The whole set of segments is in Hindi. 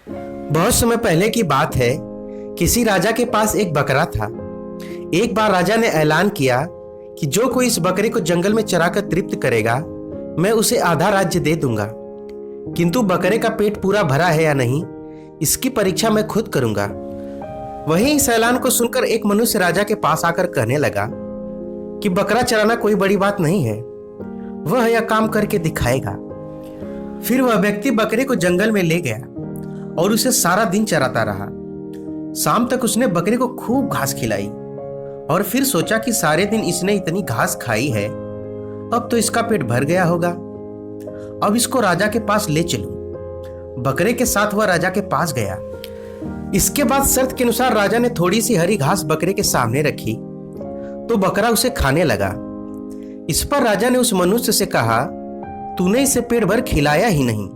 बहुत समय पहले की बात है। किसी राजा के पास एक बकरा था। एक बार राजा ने ऐलान किया कि जो कोई इस बकरे को जंगल में चराकर तृप्त करेगा, मैं उसे आधा राज्य दे दूंगा। किंतु बकरे का पेट पूरा भरा है या नहीं, इसकी परीक्षा मैं खुद करूंगा। वहीं इस ऐलान को सुनकर एक मनुष्य राजा के पास आकर कहने लगा कि बकरा चराना कोई बड़ी बात नहीं है, वह यह काम करके दिखाएगा। फिर वह व्यक्ति बकरे को जंगल में ले गया और उसे सारा दिन चराता रहा। शाम तक उसने बकरे को खूब घास खिलाई और फिर सोचा कि सारे दिन इसने इतनी घास खाई है, अब तो इसका पेट भर गया होगा। अब इसको राजा के पास ले चलूं। बकरे के साथ वह राजा के पास गया। इसके बाद शर्त के अनुसार राजा ने थोड़ी सी हरी घास बकरे के सामने रखी तो बकरा उसे खाने लगा। इस पर राजा ने उस मनुष्य से कहा, तूने इसे पेट भर खिलाया ही नहीं,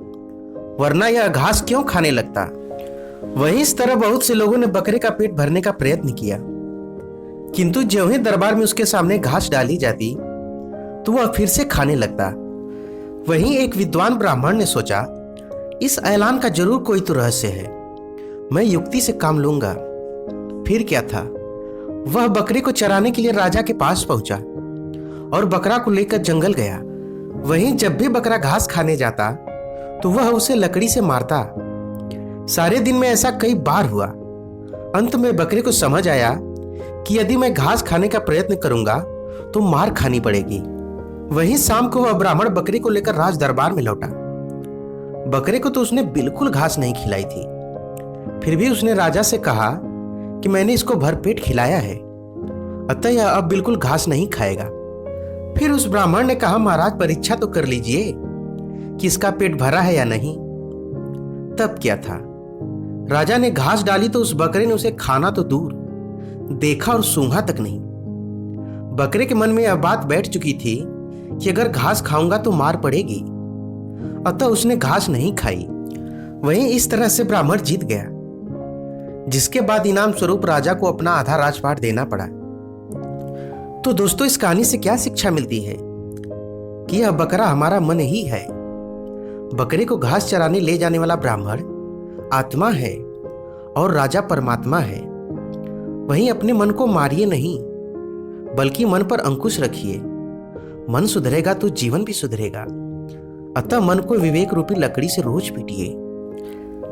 वरना यह घास क्यों खाने लगता। वहीं इस तरह बहुत से लोगों ने बकरे का पेट भरने का प्रयत्न किया, किंतु ज्यों ही दरबार में उसके सामने घास डाली जाती तो वह फिर से खाने लगता। वहीं एक विद्वान ब्राह्मण ने सोचा, इस ऐलान का जरूर कोई तो रहस्य है, मैं युक्ति से काम लूंगा। फिर क्या था, वह बकरे को चराने के लिए राजा के पास पहुंचा और बकरा को लेकर जंगल गया। वहीं जब भी बकरा घास खाने जाता तो वह उसे लकड़ी से मारता। सारे दिन में ऐसा कई बार हुआ। अंत में बकरे को समझ आया कि यदि मैं घास खाने का प्रयत्न करूंगा तो मार खानी पड़ेगी। वहीं शाम को वह ब्राह्मण बकरे को लेकर राज दरबार में लौटा। बकरे को तो उसने बिल्कुल घास नहीं खिलाई थी, फिर भी उसने राजा से कहा कि मैंने इसको भरपेट खिलाया है, अतः यह अब बिल्कुल घास नहीं खाएगा। फिर उस ब्राह्मण ने कहा, महाराज परीक्षा तो कर लीजिए कि इसका पेट भरा है या नहीं। तब क्या था, राजा ने घास डाली तो उस बकरे ने उसे खाना तो दूर, देखा और सूंघा तक नहीं। बकरे के मन में यह बात बैठ चुकी थी कि अगर घास खाऊंगा तो मार पड़ेगी, अतः उसने घास नहीं खाई। वहीं इस तरह से ब्राह्मण जीत गया, जिसके बाद इनाम स्वरूप राजा को अपना आधा राजपाट देना पड़ा। तो दोस्तों, इस कहानी से क्या शिक्षा मिलती है कि यह बकरा हमारा मन ही है। बकरे को घास चराने ले जाने वाला ब्राह्मण आत्मा है और राजा परमात्मा है। वहीं अपने मन को मारिए नहीं, बल्कि मन पर अंकुश रखिए। मन सुधरेगा तो जीवन भी सुधरेगा। अतः मन को विवेक रूपी लकड़ी से रोज पीटिए।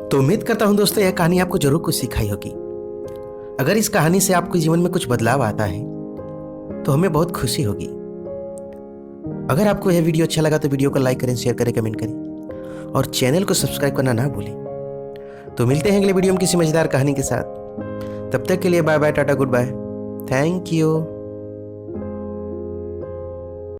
तो उम्मीद करता हूं दोस्तों, यह कहानी आपको जरूर कुछ सिखाई होगी। अगर इस कहानी से आपके जीवन में कुछ बदलाव आता है तो हमें बहुत खुशी होगी। अगर आपको यह वीडियो अच्छा लगा तो वीडियो को लाइक करें, शेयर करें, कमेंट करें और चैनल को सब्सक्राइब करना ना भूलें। तो मिलते हैं अगले वीडियो में किसी मजेदार कहानी के साथ। तब तक के लिए bye bye, tata, goodbye, thank you.